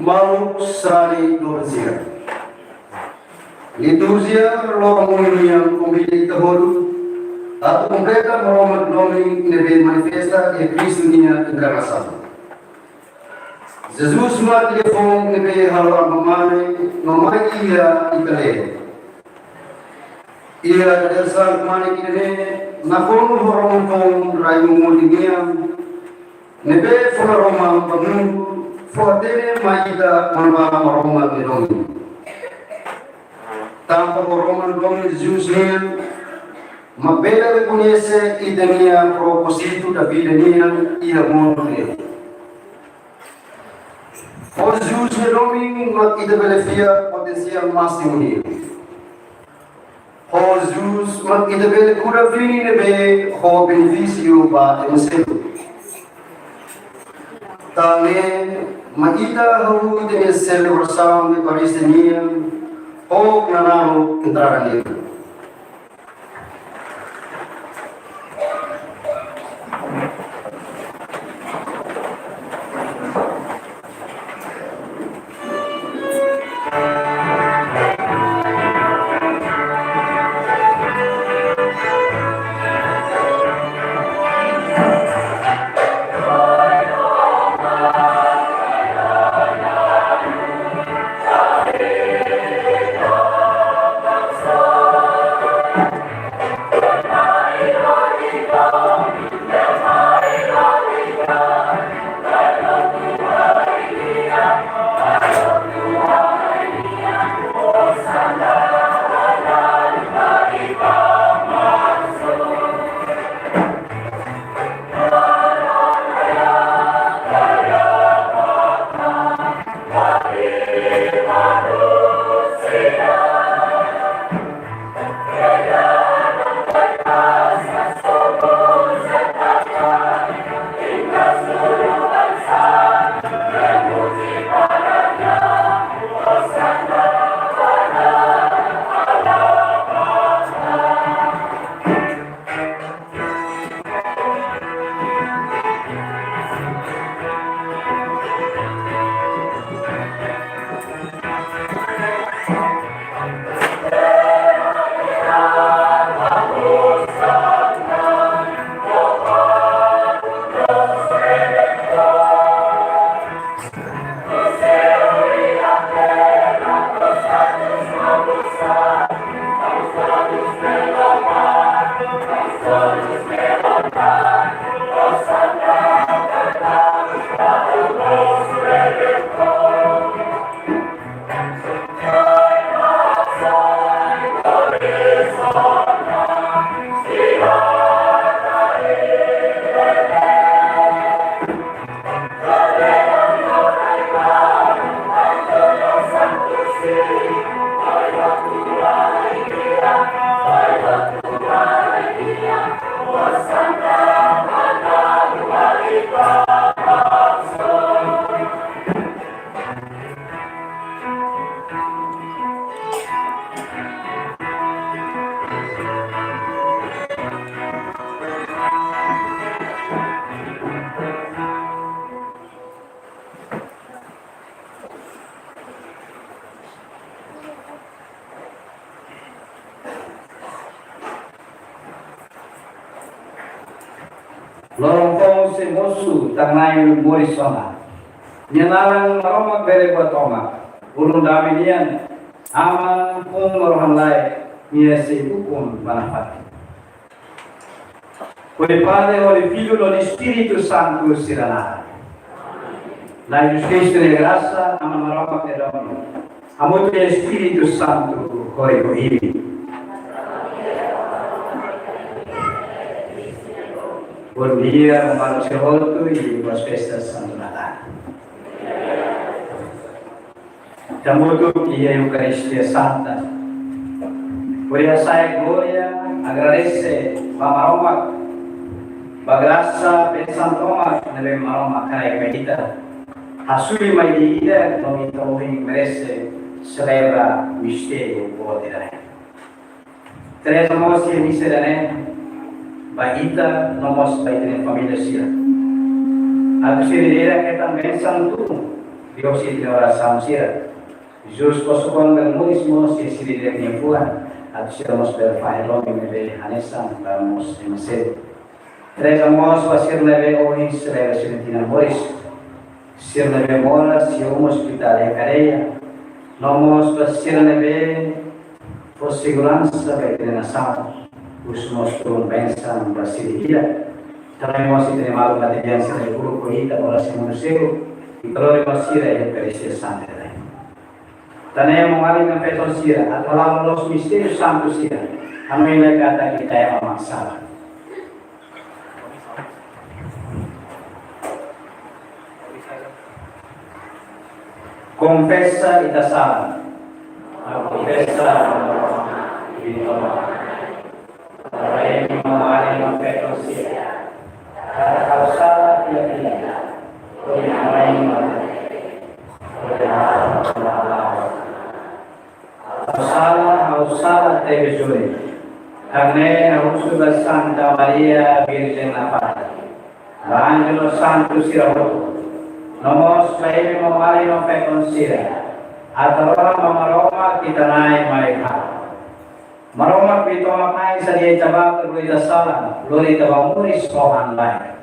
Maluk Srani Dorsia. Liturgia yang pemilik tahun atau mereka meromat nomi nebe manifesta e Kristunya encarnação. Jesus mat telefon nebe halo mamane nomai ia ikale. Ia dasar mane kine nakon horong pon rayu mulingia nebe foroma bangun fortene maida manba maroma nomi. Tanpa Roman Dominus Jesus nian, mabela le conhece idania proposito da vida nian ia mundo nian. O Jesus ne Dominus mat ida belefia potencial máximo nian. O Jesus mat ida bele cura fini ne be o benefício ba emselo. Tane magita haru de celebração de Paris nian. Oh, nanamu entrará nele. Lorong kong se mosu tangai morisona. Nyenalang maromak bere batoma. Ulun dami nian aman pun marohan lai nia se pun manafati. Oleh Padre, oleh Filho, oleh Espírito Santo sirana. Na justiça e graça aman maromak edom. Amut Espírito Santo corre cohibi. Por dia manusia volto e as festas Santo Natal. Tamudo que a Eucaristia Santa. Por essa glória, agradece a Maroma, a graça pensando Roma, nele Maroma cai medita. A sua medida não então merece celebra o mistério pode dar. Três moças miserane. Bagita nomos baita família sia. Aku sendiri kita também santu Dios itu oração sira. Jesus kosukon dan murismo si siri dia punya Tuhan. Atau sira mos berfahir lomi nebe hanesan mos emasir. Trega mos wasir nebe ohis rega siritina moris. Sir nebe mora si hospital ya kareya. Nomos wasir nebe pos segurança vai ter nação. Os mostros pensam para se dia. Também mos itu malu batean sira guru kohita ora si manusia. E kalau masih ada Eucaristia Santa. Tanah yang mengalami peton sira atau lalu los misterius santos sira. Kami kata kita yang memaksa. Confessa ita salah. Confessa itu. Tanah yang mengalami peton sira. Kalau salah tidak. Salah televisori. Karena sudah Santa Maria Virgen Apata. Angelo Santo Sirahoto. Nomos saya memari mempekon sira. Atau Roma kita naik mereka. Maroma pito makai sadia coba berita salah. Lori tawa muris kohan lain.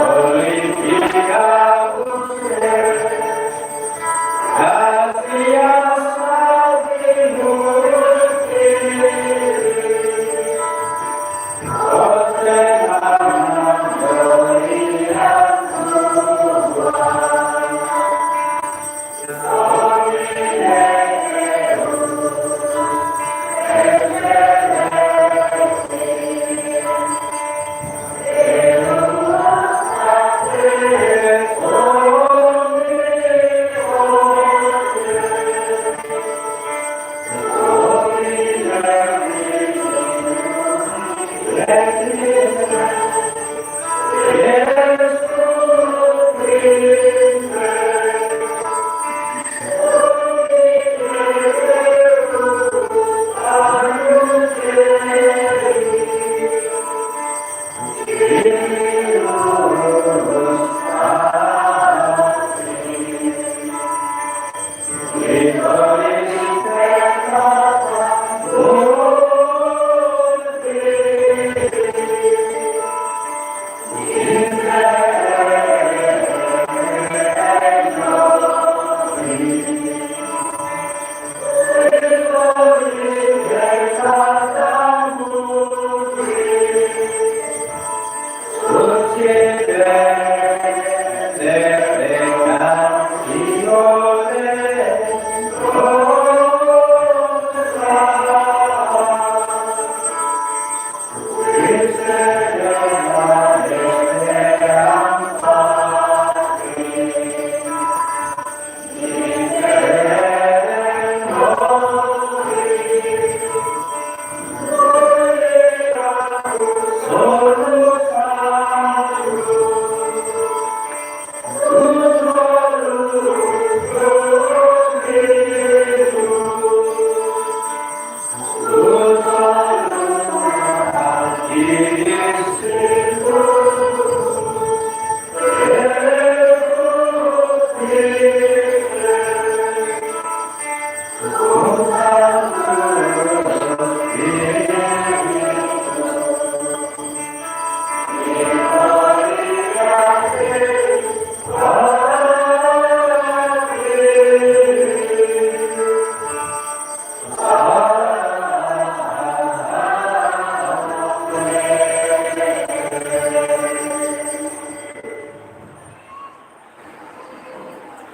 Holy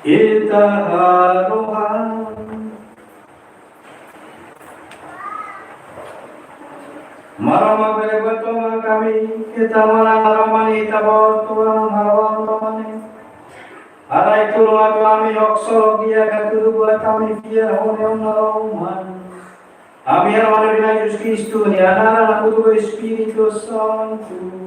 Kita haruhan marama bere batoma kami kita manaramani tabo tuang harawan tomani arai tulunga kami oksoro dia katudu buat kami fiar hone onaroman ami haramana bina Yesus Kristus ni anara nakudu be Espiritu Santo.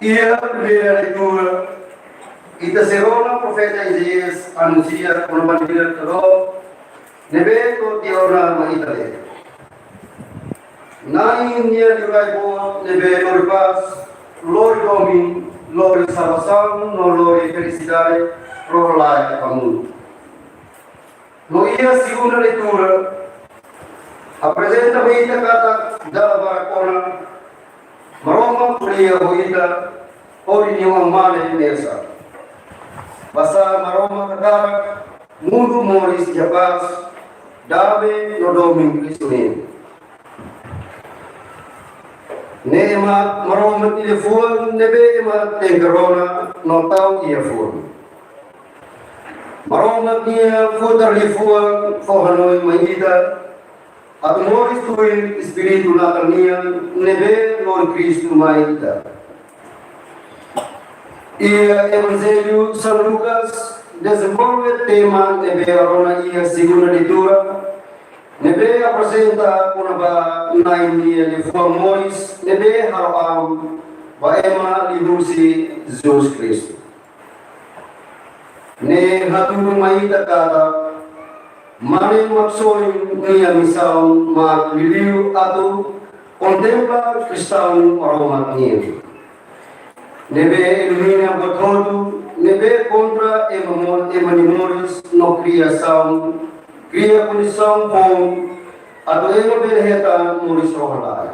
Ia primeira leitura, e terceira profeta Isaías anuncia uma maneira teror, nebe to tiora maitale. Nain nia lirai bo nebe norpas, lori domi, lori salvação, no lori felicidade, rolai pamundo. No ia segunda leitura, apresenta meita kata da barakona, maroma kulia hoita, ori niwang male nesa. Basa maroma katarak, mundo moris jabas, dabe no doming Kristunin. Ne emat maroma telefuan, nebe emat tenggerona, no tau ia fuan. Maroma niya fudar lifuan, fohanoi maida, at moris tuin espiritu nakanian, nebe non Kristu maida. Ia Evangelho São Lucas desenvolve tema nebe arona ia segunda leitura, nebe apresenta kunaba naini lifuan moris, nebe haram baema lidusi Jesus Kristu. Ne hatun maida kata mane maksoi nia misal mak liliu atu contempla cristão aromat nia. Nebe ilumina botodu nebe contra emanimoris no criação cria condição com atu ema berheta moris rohalai.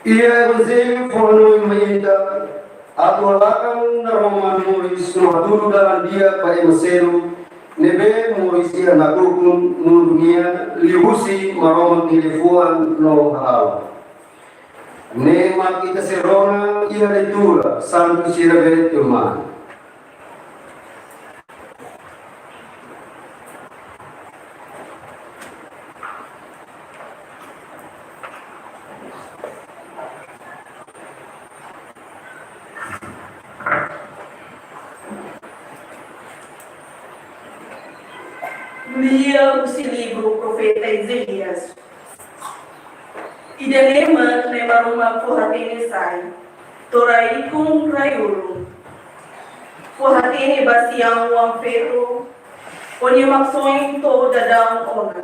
Ia evangelho fornoi maida atu alakan na roman moris no haturu dalam dia pa emasero nebe moris ia nakukun no dunia lihusi maromat nilifuan no hal. Ne kita serona ia leitura santo sirabe tuman. Lia esse livro, o profeta Isaías. E delema lemaruma forratene sai, torai kum raiulu. Forratene basiang uang ferro, onye maksoin to dadang ona.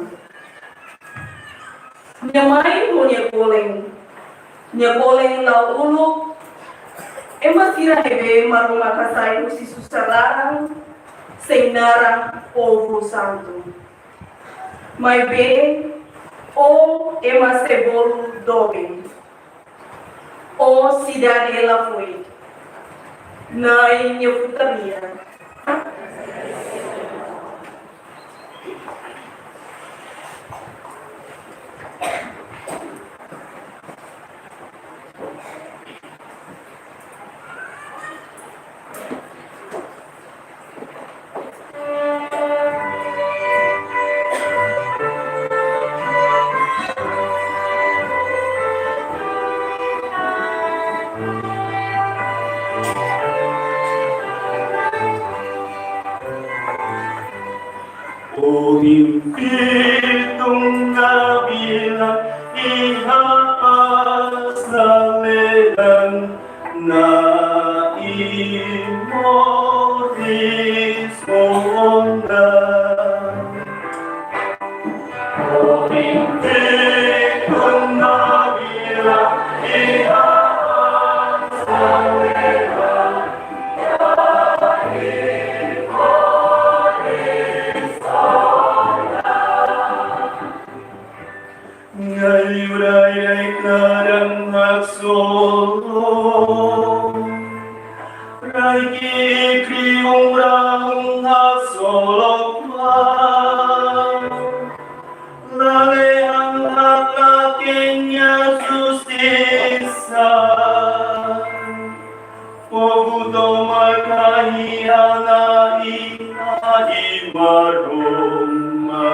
Nyamai nya koleng lau uluk, emasira hebe maruma kasai usi susalarang, senarang povo santo. Mai bem, o emasebolo dogen, o cidade ela foi, na minha putaria. O infitung nabila ihas nalelan na imoris onda Laleang hakakenya justisa Pobuto makahihana ina imaroma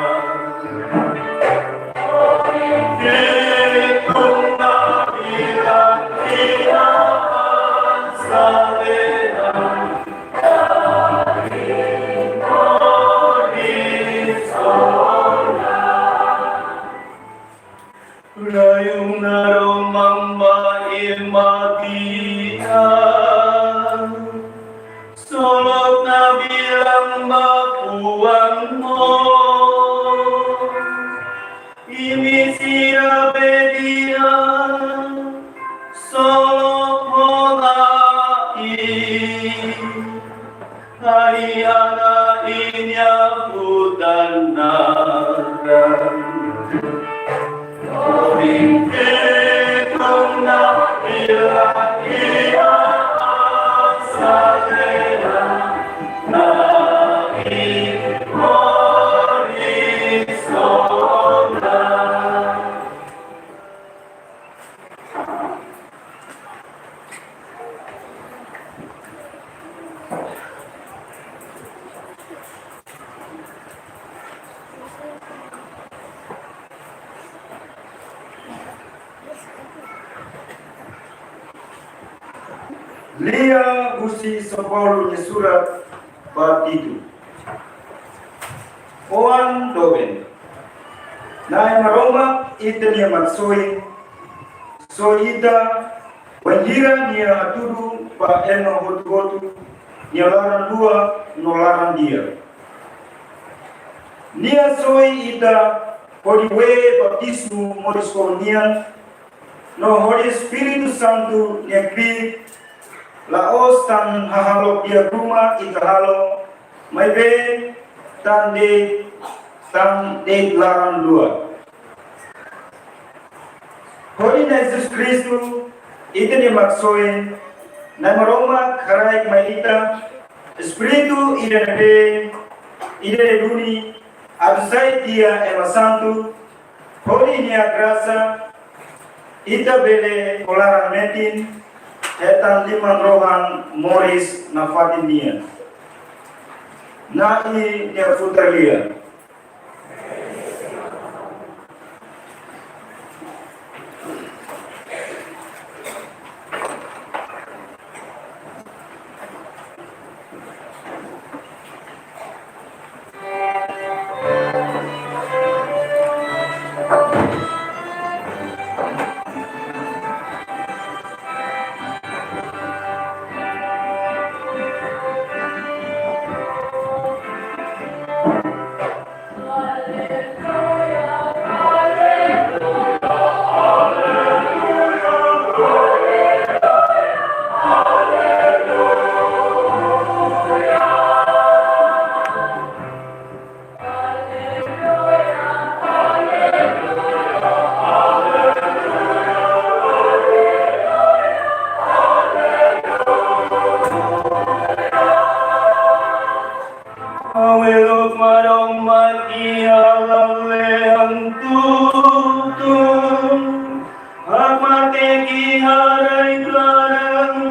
Hitung na bilang iaan sa leang Rayong naromang maimagian Solok na bilang mapuan mo Imisirabe dia Solok holai Hari ana inya hutan naran Hitung na bilang ia asalera na horizona Lia busi sepuluhnya surat bab itu. Oan doben. Nai maromak ita nia maksoi. So ita wanjira nia atudu pa eno hotu-hotu. Nia laran dua nolaran dia. Nia soi ita kodiwe baptismu modis kolonian. No Holy Espiritu Santo nia kri laos tan hahalok dia rumah ika halo mai be tan de laran dua. Holy Jesus Kristus ita ni maksoin na maroma karai mai ita Espiritu ida de duni absai dia ema santo Holy nia grasa ita bele olaran metin Etan liman rohan Morris na Fatinia. Na i nia futalia. Awilog marong mag-ihalale ang tutong Agmateki haray klarang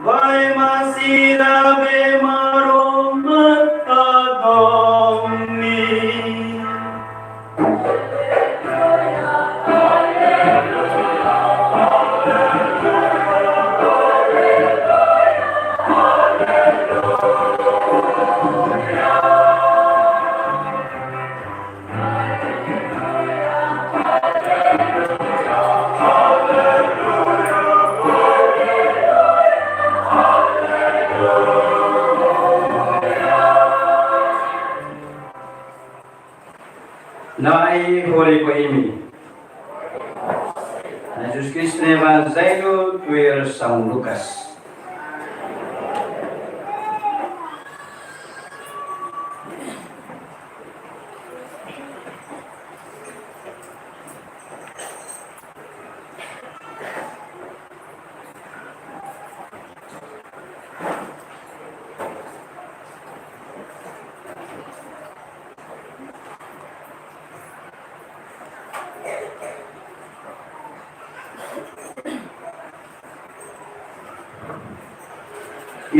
Bay masirabe marong magkadomi Nai hori ko imi. Jesus Kristus ne Evangelho tuir São Lucas.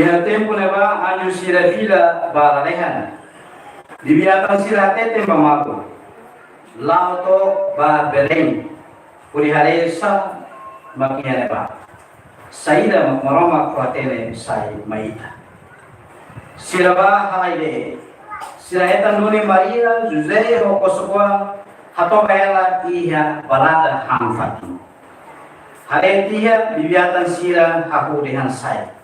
Ia tempo neba anju sira fila baralehan. Dibiatan sira tete pamaku. Lauto ba bereng. Puri haresa makia neba. Saida maroma kuatene sai maita. Sira ba halaide. Sira eta nuni Maria Jose hokosokwa hato kaela iha balada hamfati. Hare tiha bibiatan sira haku dehan sai.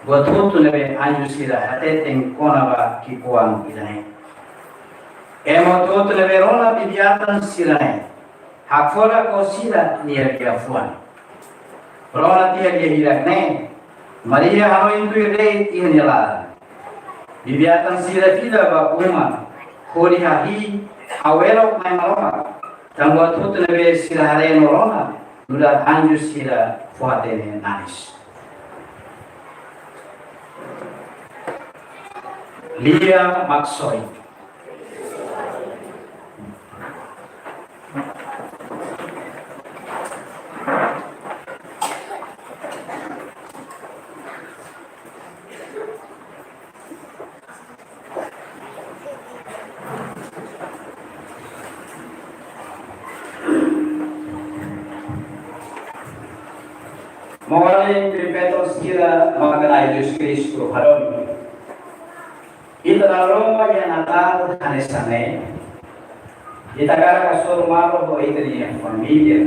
Buat hutu nebe anju sira hate teng kona ba kikuang idane. Emo hutu nebe rona bibiatan sira ne. Hakora ko sira niya kiafuan. Rona tiya dia hirak ne. Maria hano intu ire iha nyala. Bibiatan sira tidak ba uma. Kori hahi awelok mai maloma. Dan buat hutu nebe sira hare norona. Nuda anju sira fuatene nanis. Lia Maksoy. Mengenai Petrus kira mengenai Yesus Kristus haron. Ita Roma yang natal hanesane. Ita cara kasur malo ho ita niya familia.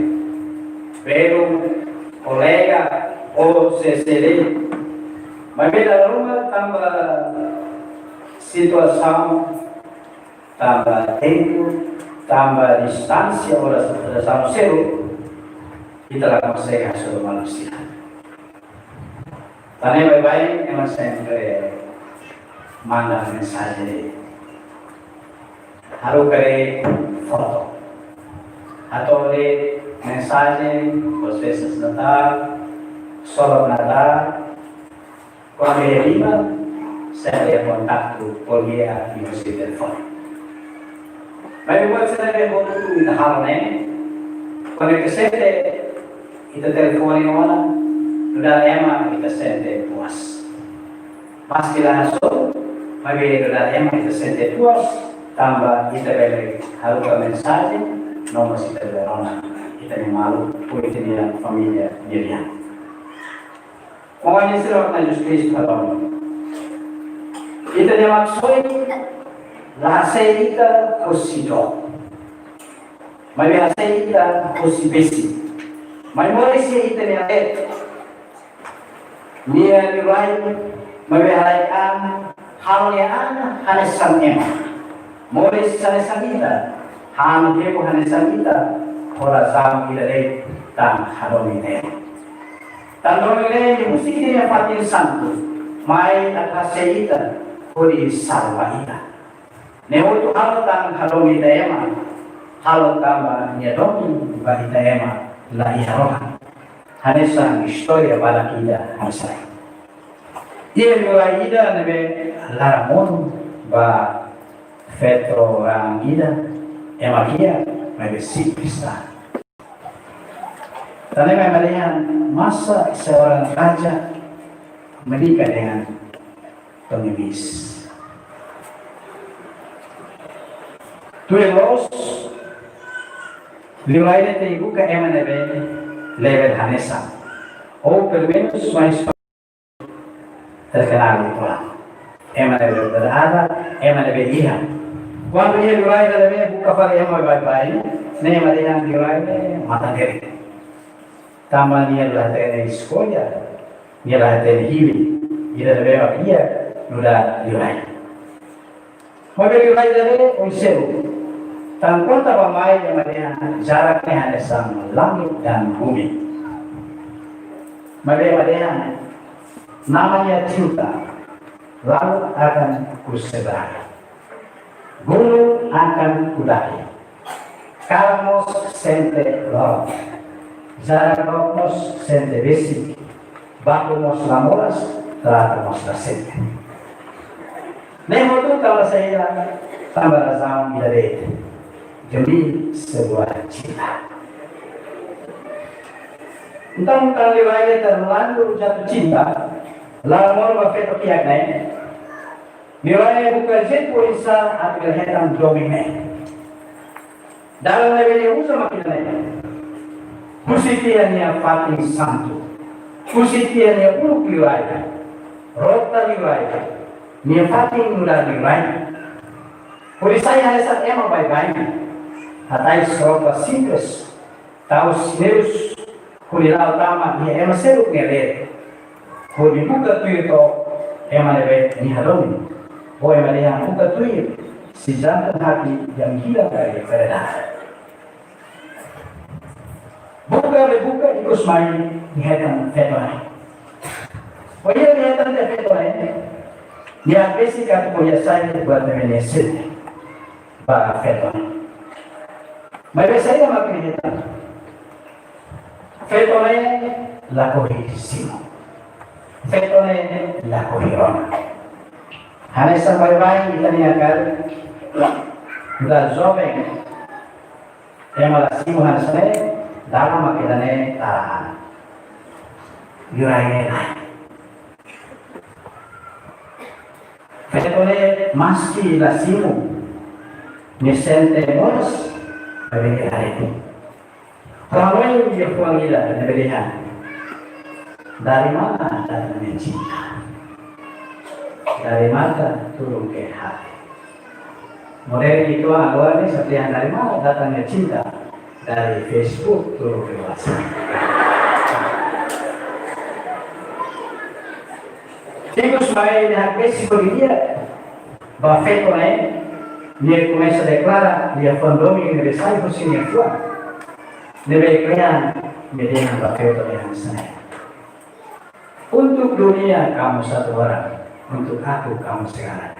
Pero kolega o sesere. Mabila Roma tambah situasi, tambah tempo, tambah distansi orang sama seru. Ita lakukan saya kasur manusia. Tanya baik-baik emang sempre mandang mensaje haru kare foto atau de mensaje proses natal solo natal cuando arriba saya kontak por via di telepon. Baik buat saya de foto itu hal ne cuando que se kita teleponin orang sudah emang kita sende puas pas kita masuk magi sudah emang kita sende puas tambah kita beli haluka mensaje nomor kita berona kita ni malu puiti ni familia dirian pokoknya sirap na Yesus Kristus haron kita ni maksoi lahase kita kusido magi lahase kita kusibesi magi morisi kita ni aet Nia dirai mebehaikan hal yang hanesan ema. Moris hanesan kita, ham hebu hanesan kita, ora sam kita deh tang haromine. Tang haromine mesti kita fatin santu, mai akase kita, kori salwa kita. Neu tu hal tang haromine ema, hal tambah nia domi bahita ema la iharohan. Hanesan historia bala kita hanesai. Ia bala kita nebe laramon ba fetro orang kita emakia nebe sipista. Tanpa melihat masa seorang raja menikah dengan pengemis. Tuelos riwayat itu ke eman nebe level Hanesa. O pelo menos mais terkenal itu lah. Emang ada berada, emang ada belia. Quando ia virar da minha buka para emang baik-baik, nem ada yang virar mata diri. Taman ia lah tene escolha, ia lah tene hiwi, ia lah beba ia, nuda virar. Mas virar da seru. Tanpa tabamai yang ada jaraknya hanya sama langit dan bumi. Maka namanya cinta, lalu akan kuseberang. Gunung akan kudaki. Kalmos sente lor, Zaragopnos sente besi, Bakumos lamoras, Tratamos la sente. Nemo tu kalau saya tambah razam ilaret. Demi sebuah cinta. Tentang riwayat terlalu jatuh cinta, Lamor mafeto kiyak na Nilai bukan jet polisa atau kelihatan domine. Dalam level usaha makin naik. Kusitiannya paling santu. Kusitiannya uluk liwaya. Rota liwaya. Nia paling mudah liwaya. Polisa yang ada emang baik-baik. Hatai seropa simples. Tahu sinerus. Kulira utama dia emang seruk ngelir. Kuli buka tu itu emang lebih nihadomi. Boy yang buka tuir, si jantan hati yang hilang dari peredaran. Buka ikut main dihaitan fetone. Oh iya dihaitan dia fetone. Dia basic atau punya saya buat menyesal. Bah fetone. Mereka saya makin dihaitan. Fetone lakoi simo. Fetone lakoi rona. Hanya sampai bayi kita niakan udah zobeng yang malah simuhan sana dalam makilane tarahan yurainya lain Fetone maski la simu nisente moros dari itu kalau yang dia puang gila dari mana dari mencinta dari mata turun ke hati. Model itu awalnya seperti yang dari mana datangnya cinta dari Facebook turun ke WhatsApp. Tikus main hak basic bagi dia. Bahwa Fetone dia começa a declarar dia fandomi yang sai fosinha tua. Deve criar mediante a Fetone yang sana. Untuk dunia kamu satu orang. Untuk aku kamu sekarang.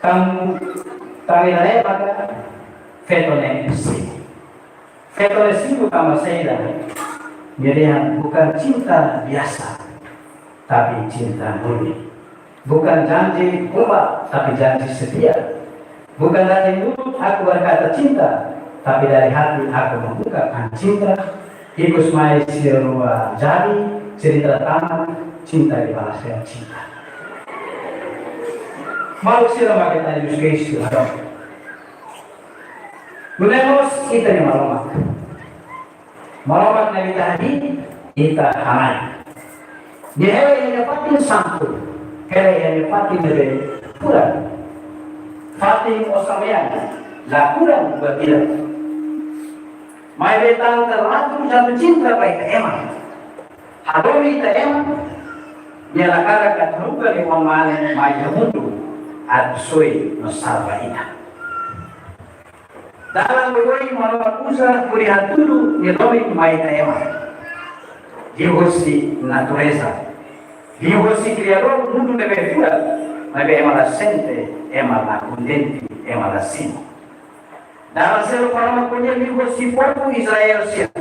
Kamu tangirai pada Fetone sini. Fetone sini kamu saya. Jadi bukan cinta biasa, tapi cinta murni. Bukan janji umat, tapi janji setia. Bukan dari mulut aku berkata cinta, tapi dari hati aku membukakan cinta. Ikut mai sirua jari cerita tamat cinta dibalas dengan cinta. Mau sila makita Yesus Kristus atau Gunemos kita yang malamat na tadi kita hanay. Dia yang dapatin santo, kaya yang dapatin lebih kurang. Fating o samayan, la kurang berbilang. May betang teratur jatuh cinta baik emang. Hadomi ta emang. Dia lakara katruga ni wamane may mundu at soy no salva ina. Dalam berway malakusa kurihan dulu ni lomi may ta emang. Dihosi natureza. Dihosi criador mundo de verdura. May emang la sente, emang la condenti, emang la sino. Dalam seluruh para punya minggu si puatu Israel sia.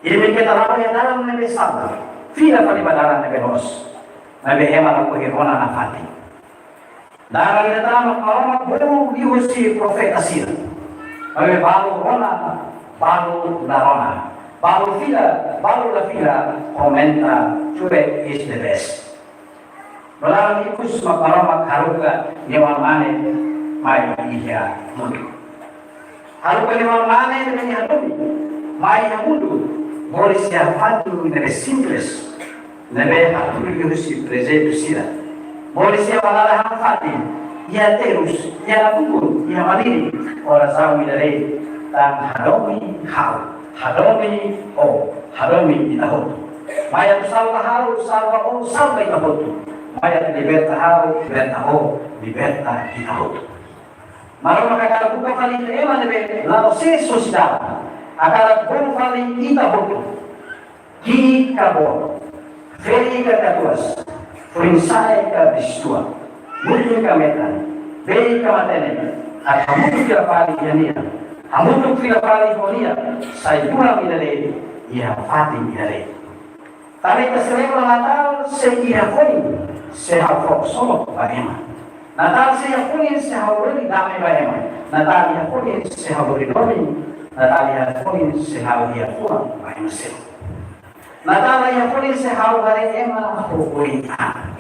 Ini kita lama yang dalam nabi sabar. Fila pada dalam nabi Nos. Nabi Hemal aku hirona nafati. Dalam kita dalam kalau baru minggu si profet Asir. Nabi baru rona, baru darona, baru la fila komenta cuek is the best. Dalam ikus makaroma karuga nyawa mane mai iya mundu. Haru kalimat mana dengan yang mai yang mundu, boleh siapa tu nebe simples, nebe hatu yusi present sila, boleh siapa lara hafati, ya terus, ya lakukan, ya malini, orang sawi dari tang hadomi hau, hadomi hadomi itahut, maya tu salva hau, salva salva itahut, maya liberta hau, liberta itahut. Maru makakala buka kali ema nebe lao se sosial akala bom kali kita boto ki kabo feri katuas prinsai ka bistua mungkin kametan bei kamatene akamu kira pali yania amu kira pali honia sai pura minale ya fati minale tare keserem natal se ia koi se hafok somo bagema Natal siya kunin sa hawari damay ba naman. Natal siya kunin sa hawari nomi Natalia Folin sehau dia puan pai mesin. Natalia Folin sehau hari ema hukuin a.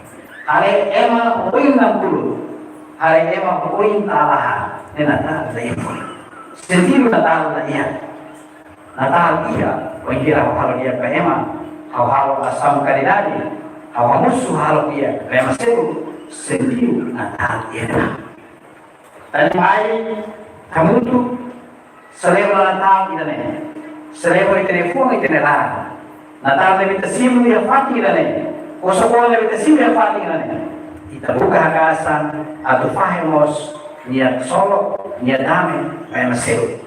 Hari ema hukuin 60. Hari ema hukuin talaha. Ini Natalia Folin. Sendiri Natalia iya. Natalia iya. Kira kalau dia ke ema. Hau asam karidadi. Hau musuh halu dia. Ema sendiri Natalia iya. Tadi mai kamu tuh selain Natal kita nih, selain telepon kita nih lah. Natal lebih tersim dia fatih kita nih, sekolah lebih tersim dia fatih kita nih. Kita buka hakasan atau fahemos niat solo niat damai kayak masih.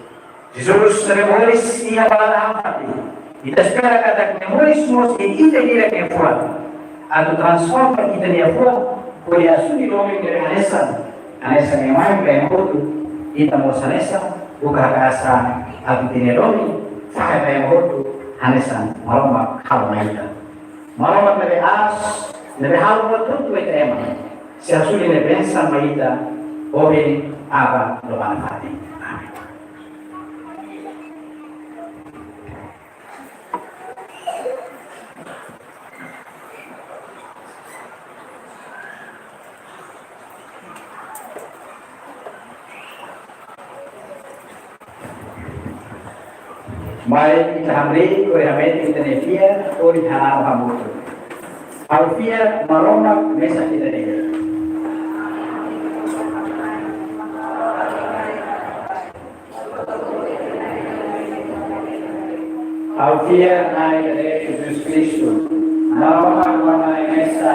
Jesus memoris ia pada hati. Kita sekarang kata memoris mus ini tidak kayak puan atau transform kita dia puan. Kuliah sudi doming dari Anesa yang main kayak foto, kita mau sanesa, buka kasa, aku tidak domi, pakai kayak foto, Anesa malam hal maida, malam lebih lebih hal betul itu emang, siapa sudah lebih besar maida, boleh apa doa hati. Baik kita hamri, kori hamri kita nefia, kori hanal hamutu. Alfia maromak mesa kita deh. Alfia naik dari Yesus Kristus. Maromak naik mesa.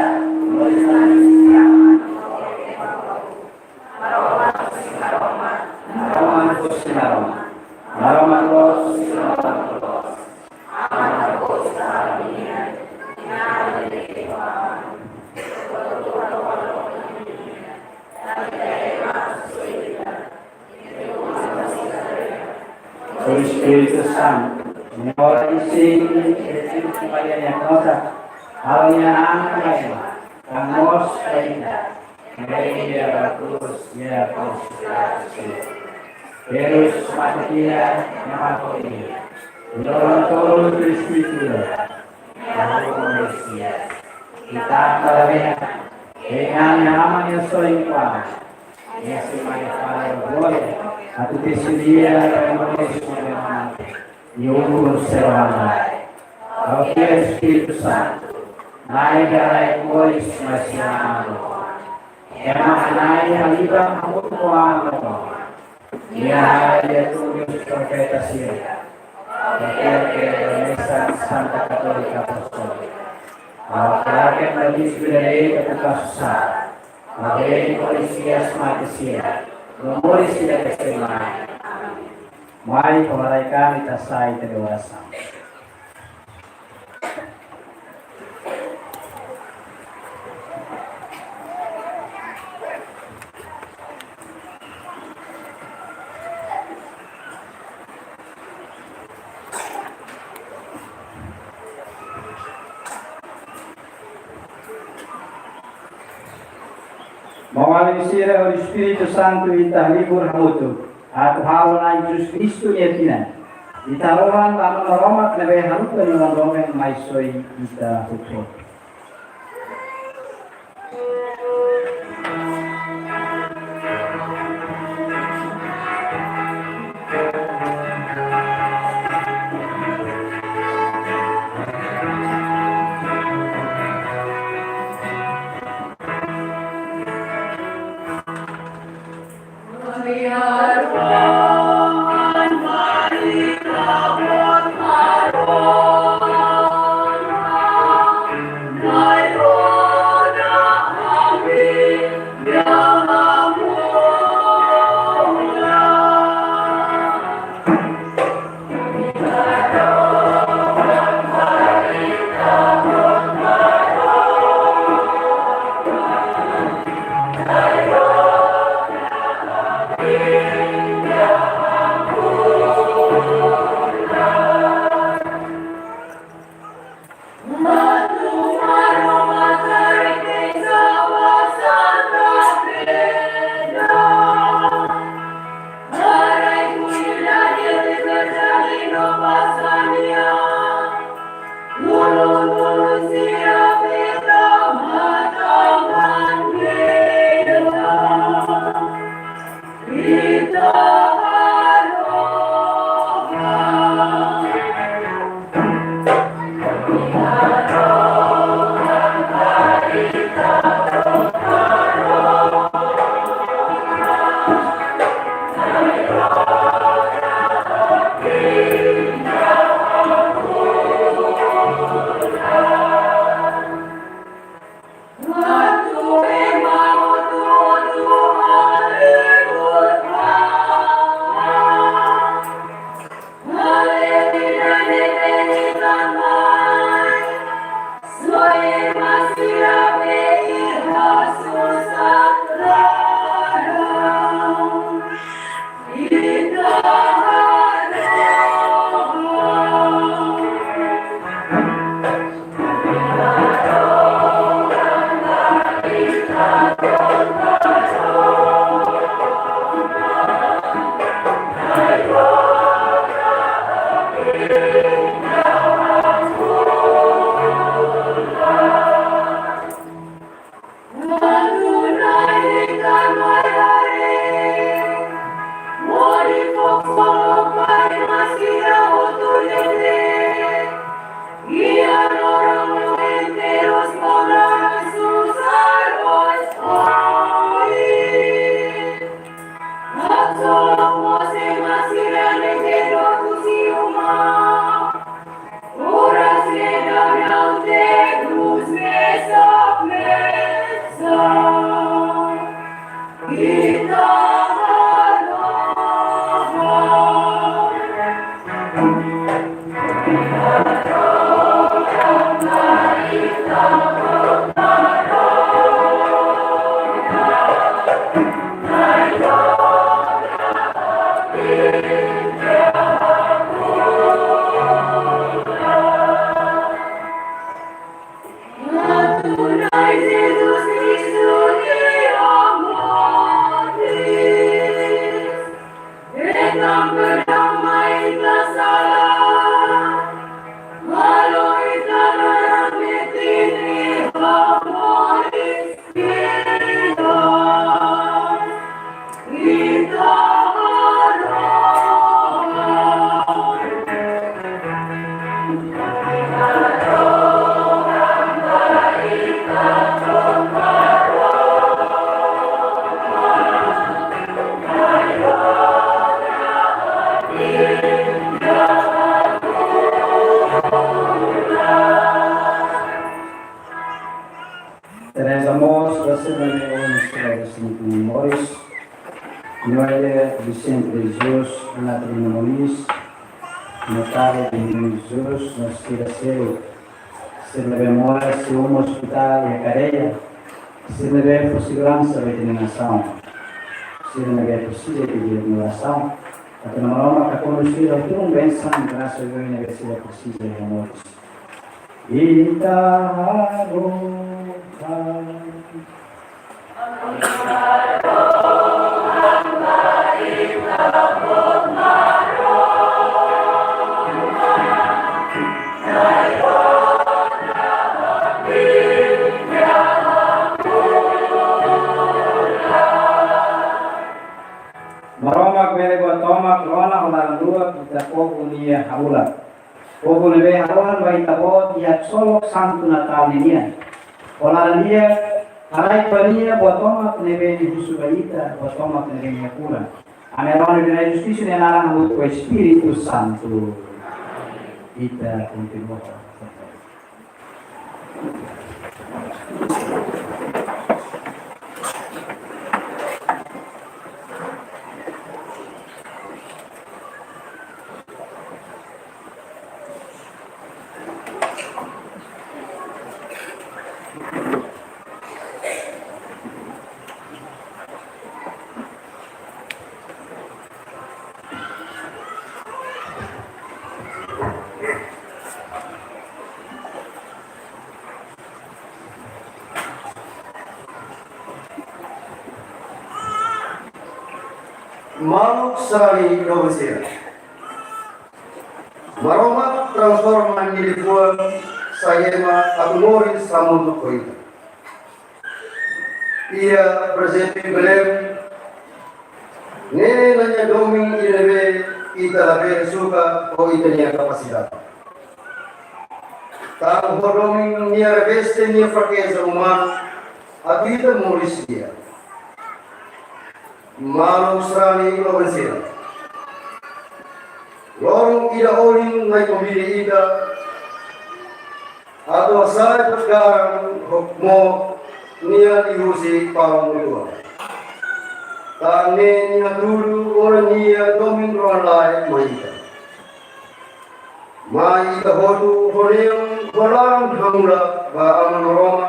Espírito Santo, ora isi Espírito Maria yang nosa, halnya angkai, kamos kaita, media bagus, ya konspirasi, terus matia, nyamapoi, dorong Espírito, Mesias, kita terlebih dengan namanya selingkuh, Yesus Maria boleh. Aku tersedia dalam Yesus Yunus Serwana. Kau Espírito Santo, naik dari kuis masih aman. Emang naik halibah kamu tuan. Dia tulis profeta Syria. Profeta Mesa Santa Katolika Apostolik. Kau terakhir lagi sudah ketika susah. Bagi polisi mati Syria. Memoris tidak keseimbangan. Mari kemerdekaan kita say kedewasa. Mawalisira o Espírito Santo ita libur hamutu at halona Jesus Kristo yetina itarohan laman maromak na beharutan yung domen maisoy ita hukro. Terezamos Brasileños Morris, Noelle Vicente de Jesus, Natalina Moniz, Natália de Jesus, Nascida Cero, se memória, se um hospital e a cadeia, se leve por segurança da iluminação, se leve por síria de iluminação, a tua norma está conduzida a tua benção, graças a Deus, na versão precisa de amores. Maroma kwele gotoma krona ulang dua kita poku niya haula. Poku nebe haruan ba itabo tiap solok santu natal niya. Ola niya harai pania gotoma nebe di husubaita gotoma nebe niya kula. Ameron de justiça ne nara no Espírito Santo. Ita continua. Maluk sari dosia. Maromat transforman diri buat saya agumori samun koita. Ia presente belem nene nanya domi ilebe ita labe suka o ita nia kapasitas. Tang domi nia beste nia fraqueza humana a vida moris dia. Maluk sari dosia. Lorong ida oling ngai pemilih ida atau saya perkarang hukmo nia dihusi palang dua. Tane nia dulu orang nia domin orang lain maita. Maita hodu horeang walang hangla ba ang Roma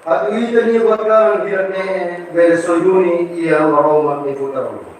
at ita ni walang hirane besoyuni iya Roma ni putaro.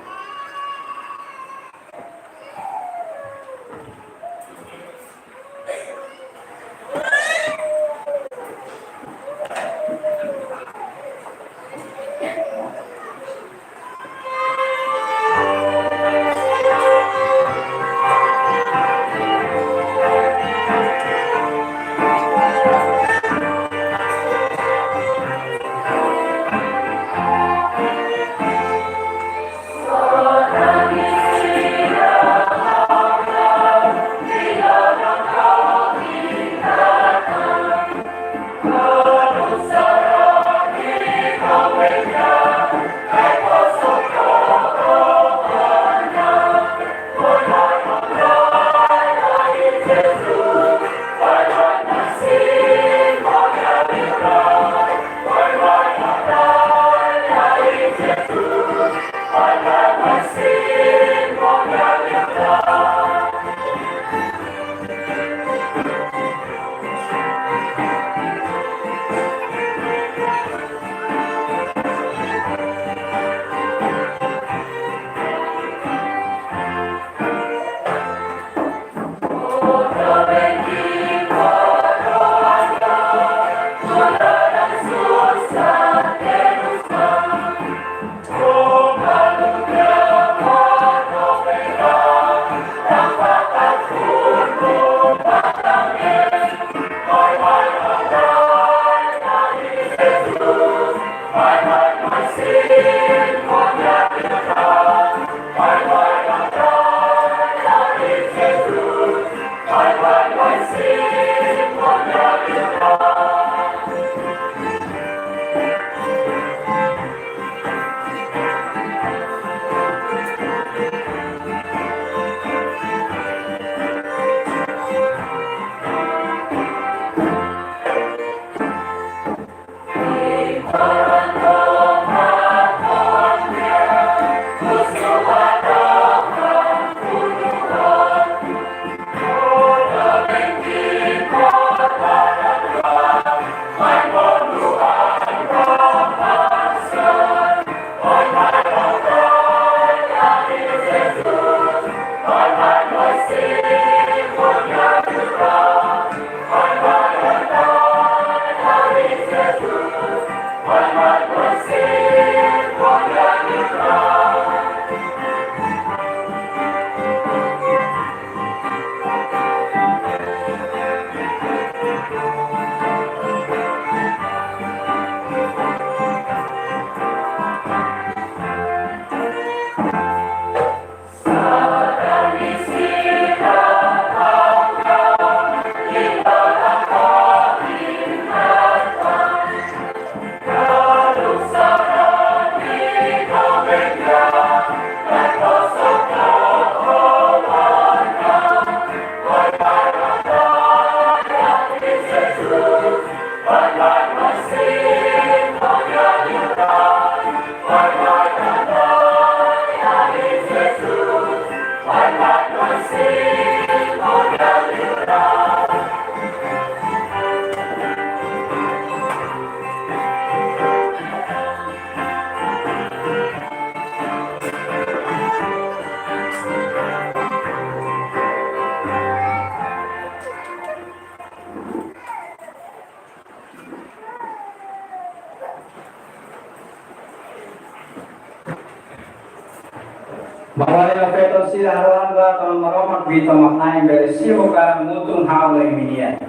Mawala peto sila haranga kalau maromak bito maknaim dari simo karang mutung hawla iminia.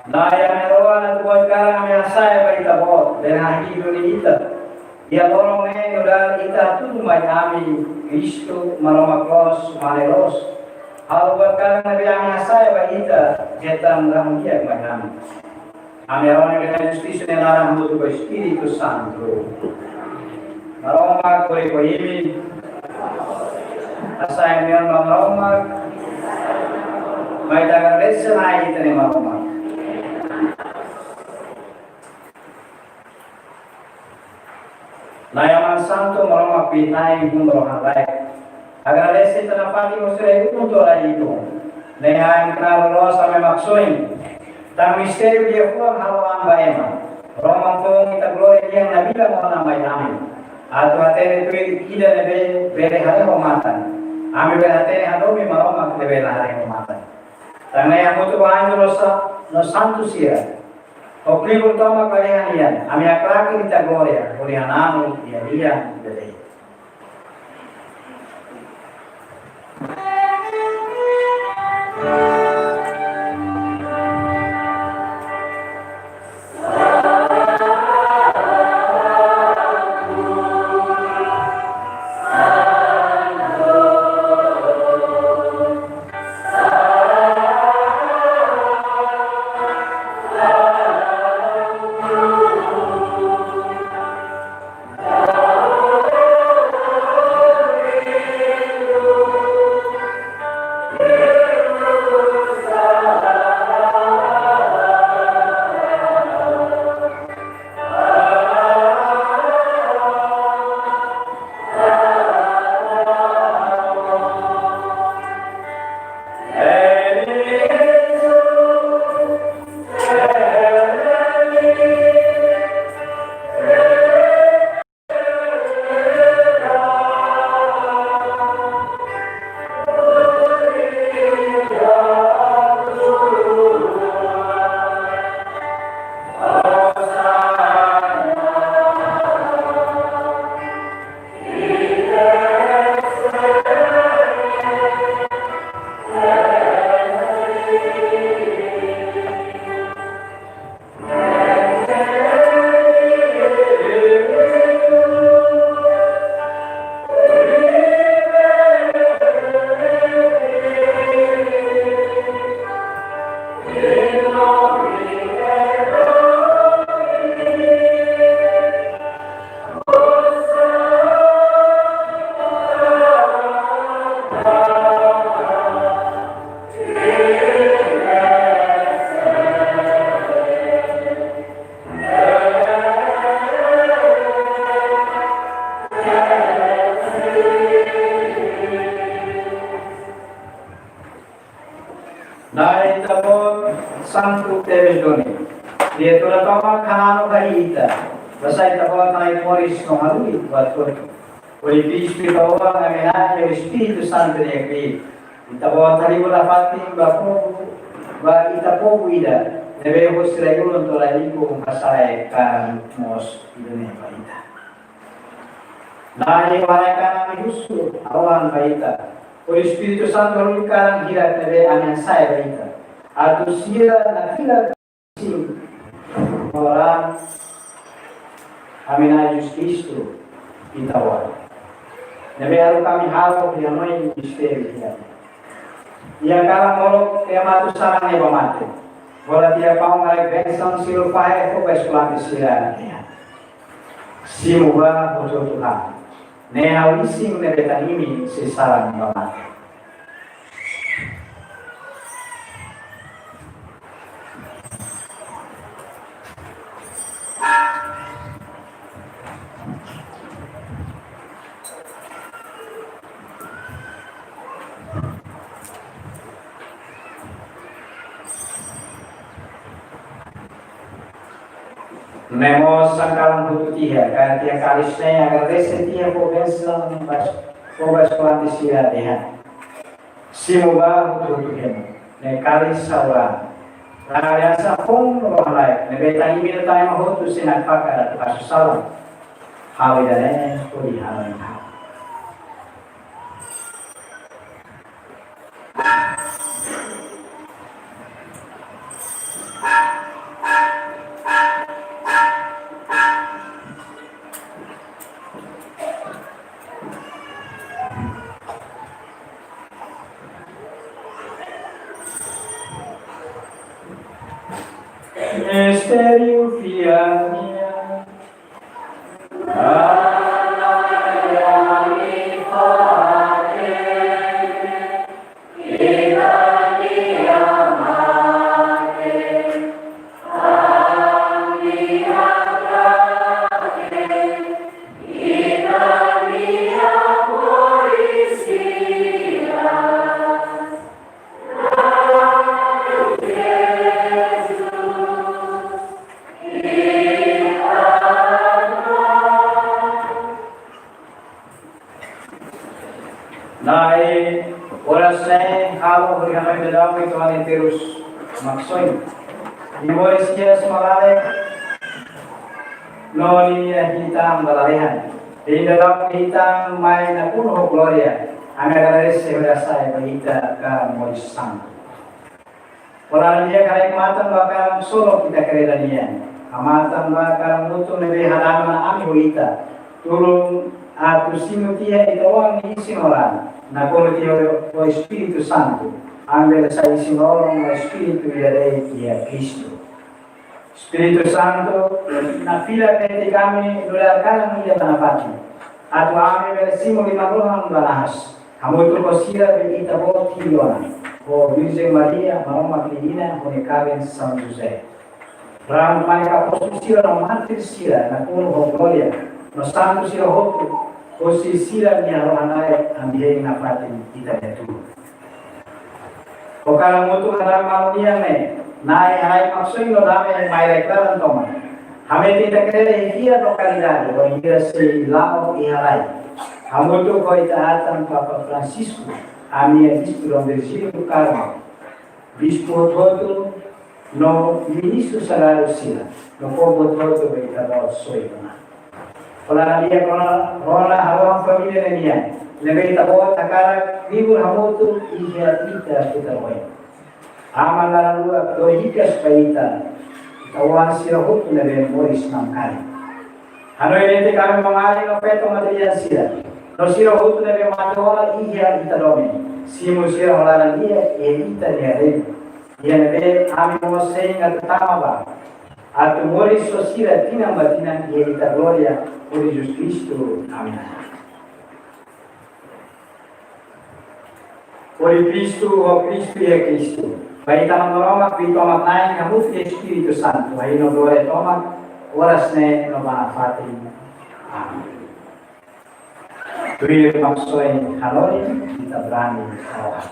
Daya meroan at buat karang may asay pa itabot dengan hidup ni ita. Ya lorong ne udah ita tu may ami Kristo maromak los maneros. Hal buat karang nabi ang asay pa ita jetan ramudia kami. Kami orang yang dengan justice ni larang mutu ko Espiritu Santo. Maromak ko ini asay niyan maromak may dagang resa na ita ni maromak. Nayaman santo maroma pinay rohan lai. Agradece tanapati usre untuk lagi itu. Nehain kenal lo sampai maksuin. Tang misteri dia pun haluan baema. Roma pun kita gloria yang nabila mau namai amin. Atau atere tu kita nebe bere hari homatan. Ami bere atere hadomi maroma nebe hari homatan. Tang yang mutu bahan no santo sia. Okli pertama kalian lihat. Ami akraki kita gloria. Gloria namu dia bere. Dari tapon sangku tevedoni. Dia tulah toma kanano kahita. Basay tapon tayo moris no halui buat ko. Uli bispi tawang amina yung Espiritu Santo niya kri. Tapon tali mo pati ba itapo ida. Nebe ko sila yun to lagi ko kasay kan mos idone baita. Nani walay kanang gusto awan baita. O Espiritu Santo lumikarang hirat nebe ang saya baita. At siya nakilag orang amin na Diyos Kristo itawag. Nebe aru kami hawak yang may misteri niya. Ia kalang molok kaya matusarang niya pamate. Wala dia pang ngalay bensang silupay ko besulang sila niya. Simuba bojo Tuhan. Neha wising nebetan ini sesarang pamate. Nemo sangkalang bututia kaya tiang kalisnya agar resetia pobensang pobes pelantisira dehan. Simuba bututuhin ne kalis saura. Rangaliasa pun rohalai ne betang imi tayo mahutu sinagpaka at kasusala. Hawi dane kuri hawi ha. Misterium fiat Dahil oras na halo beri kami dalam itu ani terus maksud. Diboris dia semalale noni hitam balalehan. Di dalam hitam main pun ho gloria. Anga dari seberasa kita ka mois sang. Orang dia karek matan bakal solo kita keredanian. Amatan bakal mutu nebe halaman ami hoita. Turun atu sinutia itu orang isi orang. Na como o Espírito Santo. Ambil sa isi orang o Espírito ia Cristo. Espírito Santo na fila kete kami dolar kalang ia tanapati. Atu ame bersimo lima rohan balahas. Kamu itu kosira kita bawa kilona. O Virgem Maria, Mama Cristina, con Karen San José. Ram mai apostol sira na martir sira na kuno ho gloria. No santo sira ho o si sira ni arohanai ambiei na fatin kita itu. O kala mutu na malunia me, nai hai maksoi no dame mai reklaran toma. Hame tidak kere hia lokalidade, o hia se lamo iharai. Hamutu ko itaatan Papa Francisco, amia bispo do Virgílio Carmo. Bispo todo no ministro salário sila, no povo todo be tabao soina. Ola dia kona hawa família nenia. Lebe tabao takara vivo hamutu ija ita kita hoy. Amala lua dohikas paita. Tawan sila hutu lebe moris namkari. Ano ini kami mengalami no peto material sila. No sira hutu lebe matola ija ita domi. Simu sira hola dia ita dia lebe. Ia lebe ami mo senga tama ba. Atu moris so sira tinang batinang ia ita gloria por Jesus Cristo. Amin. Por Cristo, o Cristo é Cristo. Vai estar no Roma, que toma naik kamu ke Espírito Santo. Vai no glória toma, oras ne no manafati. Amin. Tuir maksoi hanoi kita berani awal.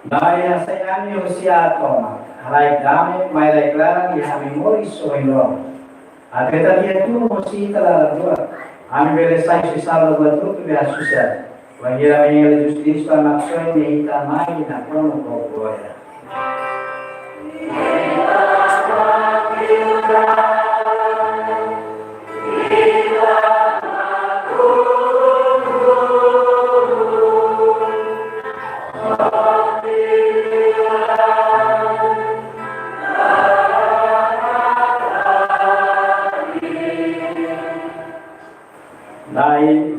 Daya sayani usia toma, halai dame mai declaran di hami moris soino. Ateta dia tu mosi tala dua. Ami bele sai sisal buat tu be asusa. Wangira mengira justice pa maksoi ni hita mai na kono ko gloria.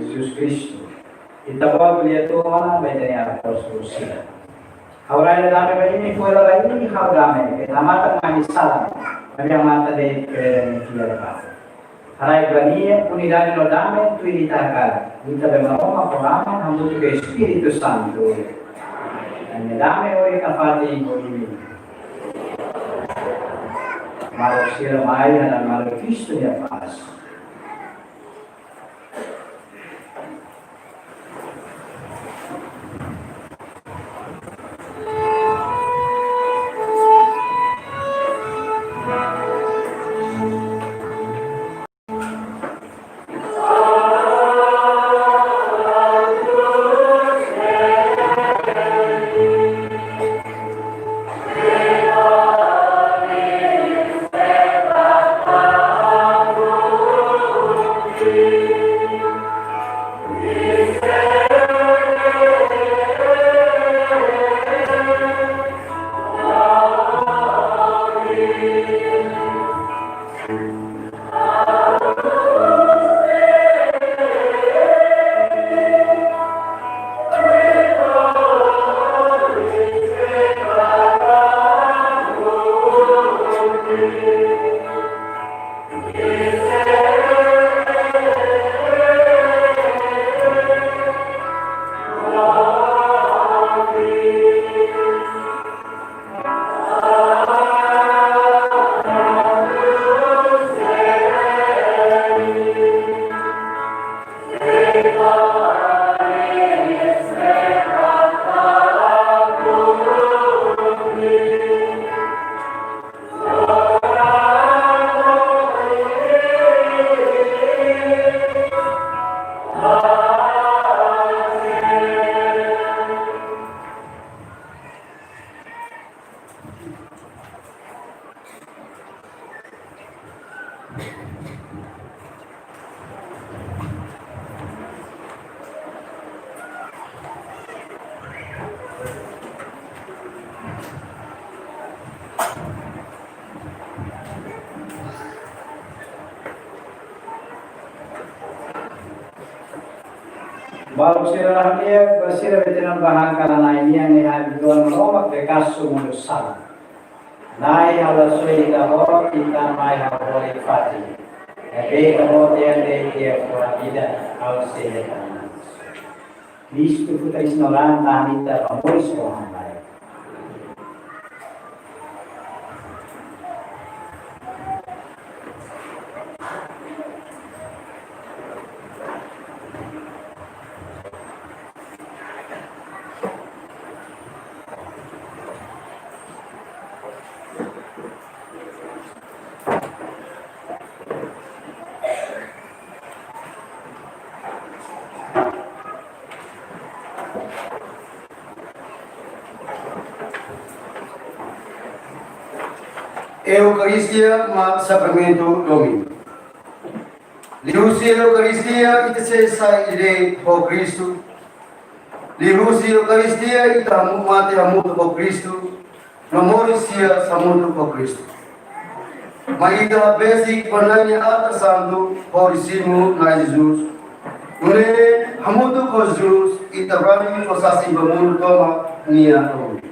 Jesus Cristo. Kita bawa beliau Tuhan banyak apostol sila. Orang yang dame ini fuera la ini hal dame. Kita mata kami salam. Kami mata de keren kia pa. Harai bania unidade no dame tu ilitakar. Kita bemama pengalaman hamu juga Espiritu Santo. Ang dami o ikapati ko ini. Marok sila maya na marok Kristo niya pas. Baru sila dia bersila bahan karena ini yang dihadirkan meromak bekas sumur sal. Nai ala sui kaho kita mai haho ifati. Ebe kaho tiang dia pura ida al sila kanan. Listu kita isnolan tanita amoris kohan lai. Eucaristia ma sacramento Domini. Liusi Eucaristia ita sa ide ho Cristo. Liusi Eucaristia ita mati hamuto ho Cristo. Namorisia samuto ho Cristo. Maida basic pananya ata santo horisimu na Jesus. Une hamuto ho Jesus ita rani fosasi bamuno toma niya Domini.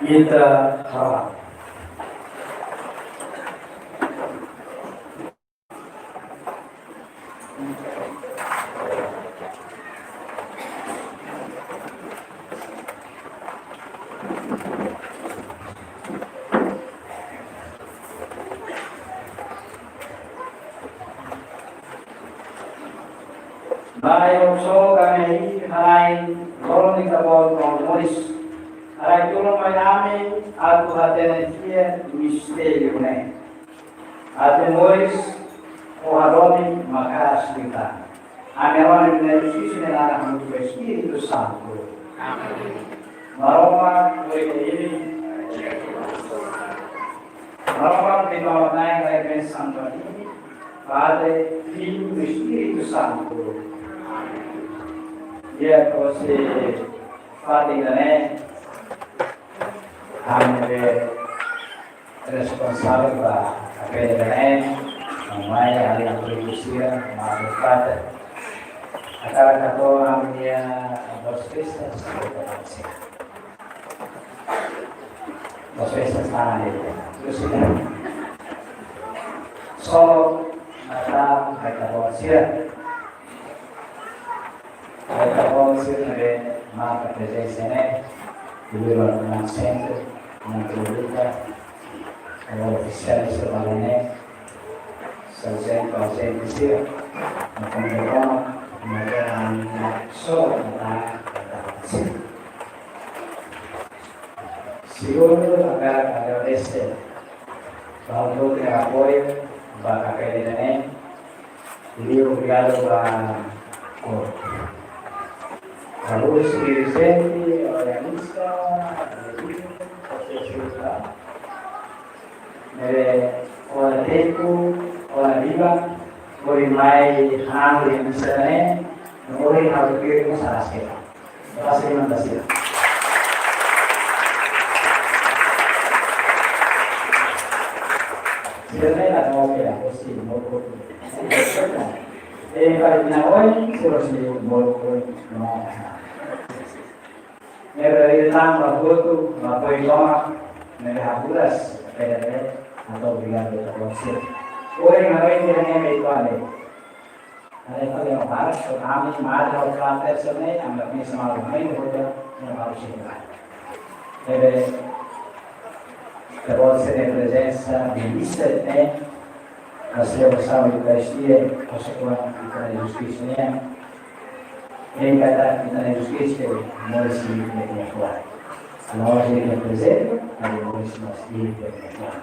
Kita harap. Baik, so kami hai tolong dikabul komunis. Hai tolong kami aku hati dia misteri ini. Hati Moris Oharomi maka kita. Ameron ini sisi dengan anak Espiritu Santo. Maroma ini. Maroma di bawah naik Espiritu Santo ini. Padre, Filho e Espírito Santo. Dia você fadiga, né? Kami responsável para a PDN, mamãe, ali na polícia, maafkan. Akan kata kami bos Kristus, bos Kristus tanah itu, terus so mata kata bosnya. Kita konsir dari mata presensinya di luar dengan center, mengajukan ofisial sebaliknya, selesai proses itu, mengenai mengenai so tentang siapa agar ada rese, kalau dia apoyo, bakal kaitannya, beliau berada Kalau Vicente, organista, ora tempo, ora viva, ora mai hango yang misalnya, ora yang harus kita salah sekali. Terima kasih. Sebenarnya nggak mau ya, pasti mau kalau naon terus di bolong no. Dari tambah foto, apa itu dari habulas, PDP atau brigade terkonsir. Orang ngapain dia hanya itu ada. Ada kalau yang harus kami ada orang tersebut yang kami semalam ini sudah yang harus kita. Jadi terkonsir presença di lista hasil bersama Eukaristia, persekutuan kita di Yesus yang kata kita di Yesus mulai dari Tuhan. Kalau dia present, ada mulai dari Tuhan.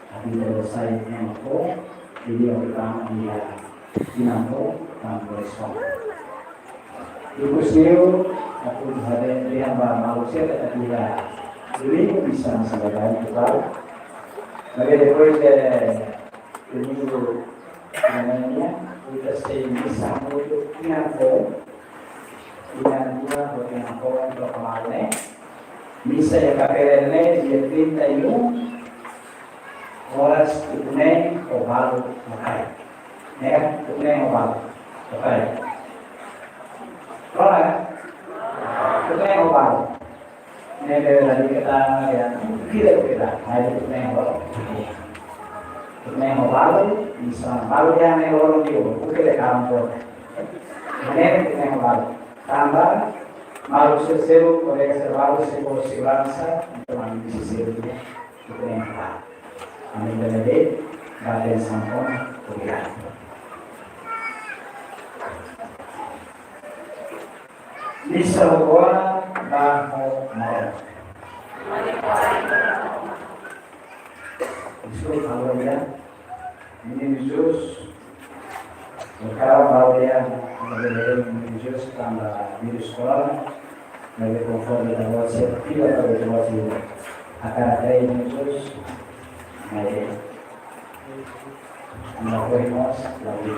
Tapi selesai yang itu, video pertama dia dinampo dan berespon. Ibu Siu, aku ada lihat bahwa manusia tidak dia dulu bisa mensampaikan kita. Tapi depois Domingo namanya kita stay bisa untuk tinampo untuk kemarin bisa ya KPRN dia 31 horas tunai oval makai ya tunai oval makai tunai oval ini dari kita ya tidak ada tunai oval Tunai oval bisa baru yang orang dia bukan di kampung. Ini tunai oval tambah malu seseru oleh servalu sebuah silansa untuk ambil seserunya tunai oval. Ambil dari badan sampon kuliah. Bisa buat bahu mau. Itu kalau dia ini Yesus kalau dia menjadi Yesus tambah di sekolah lebih konform dengan wajib tidak perlu wajib akan ada Yesus baik melakukan mas lagi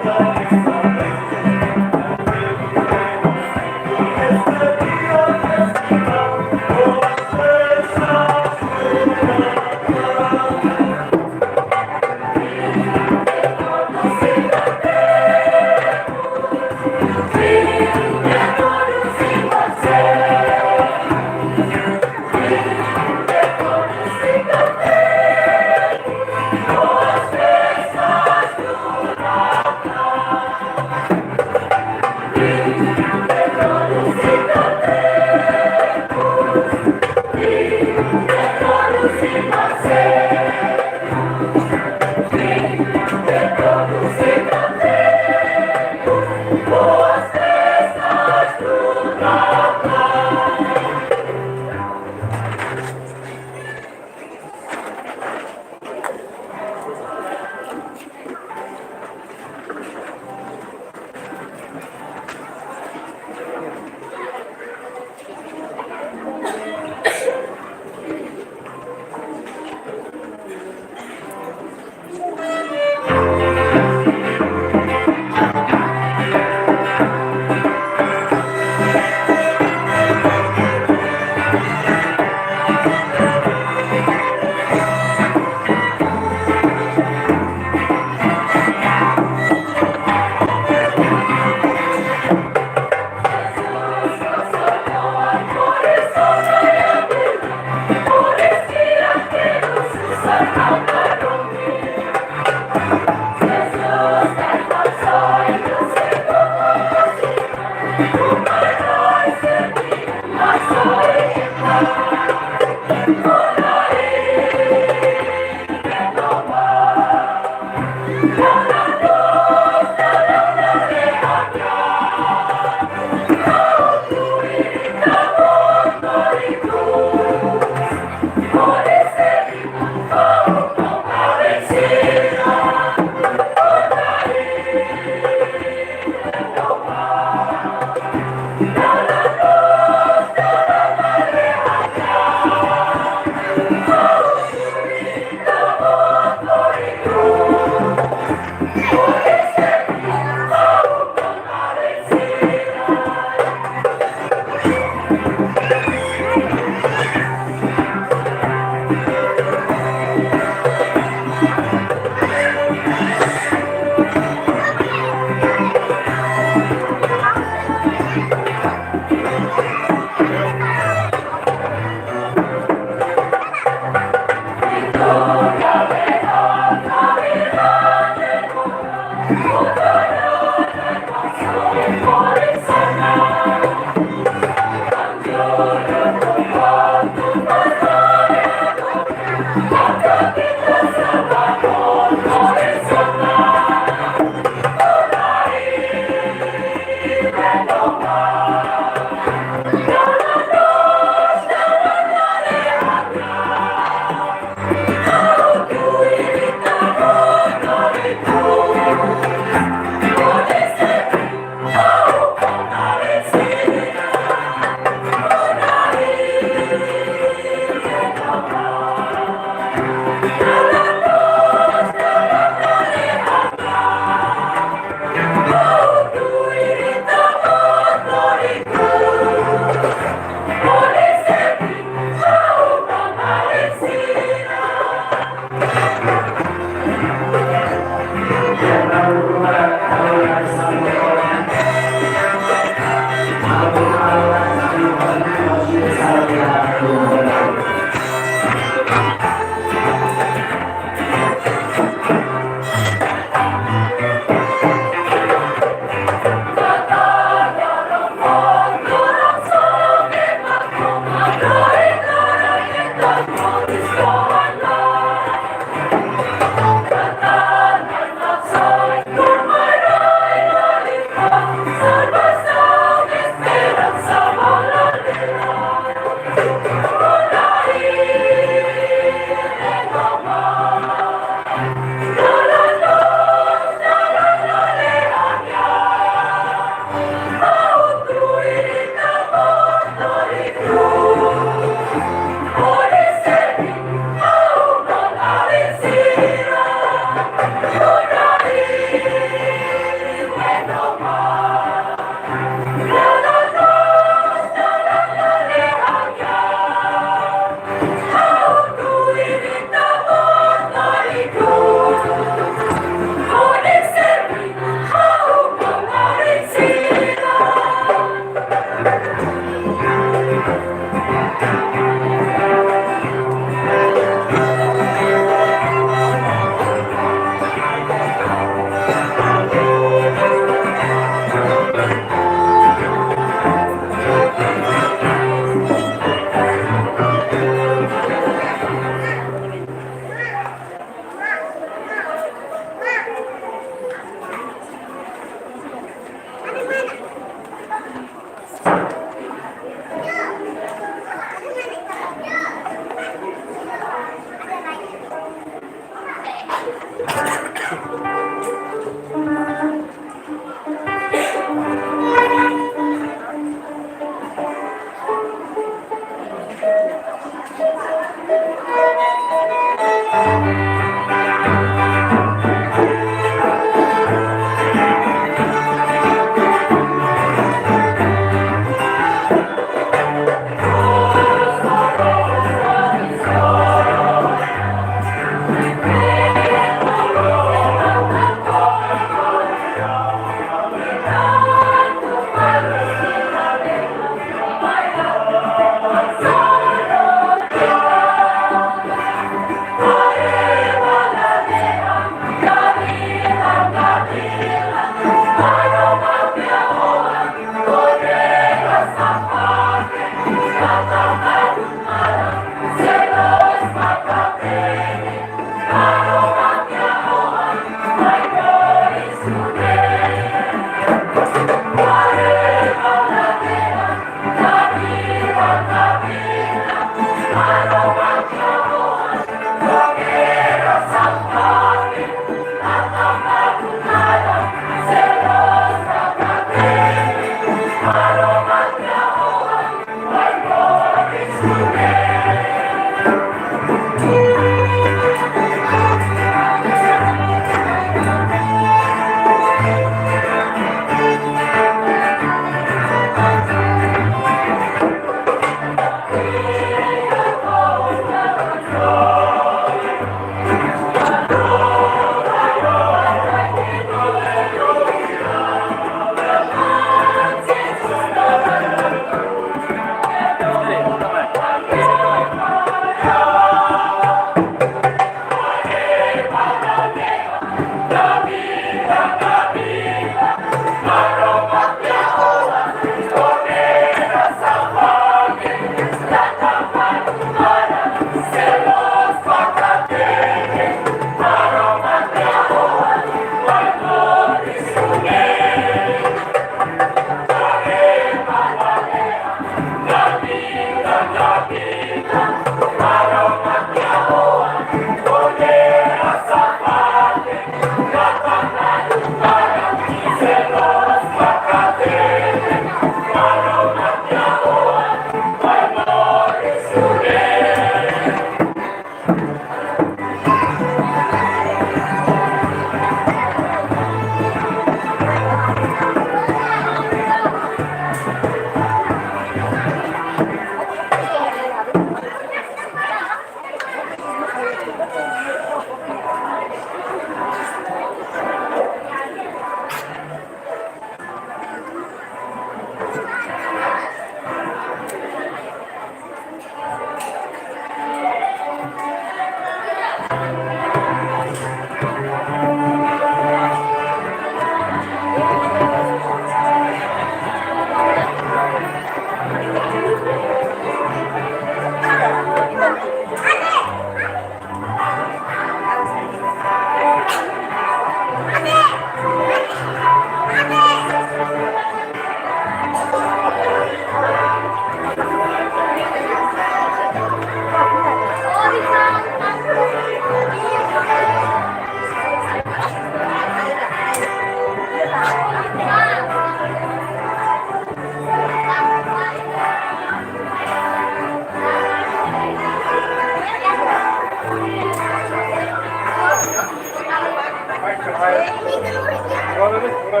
Biar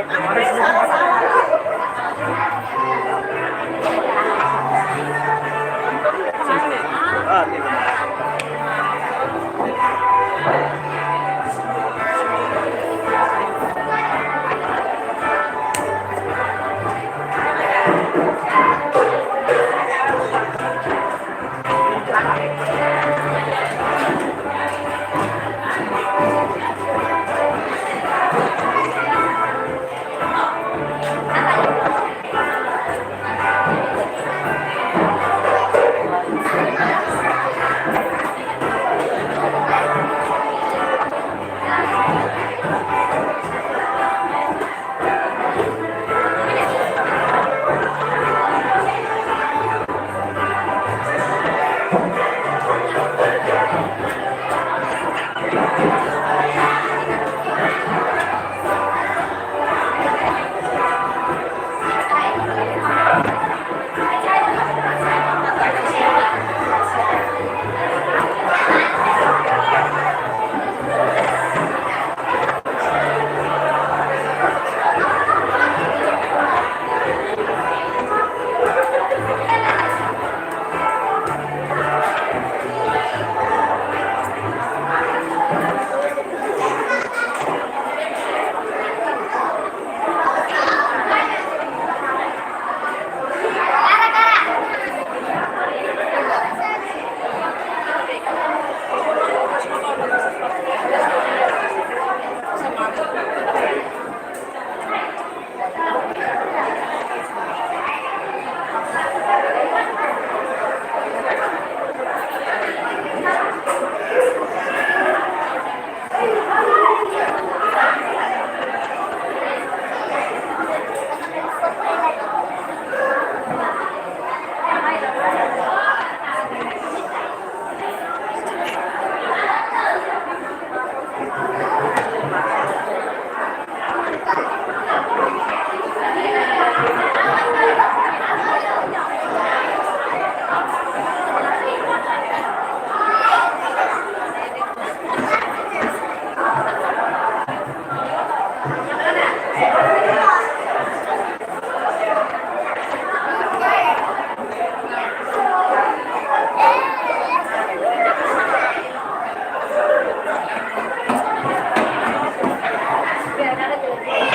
ada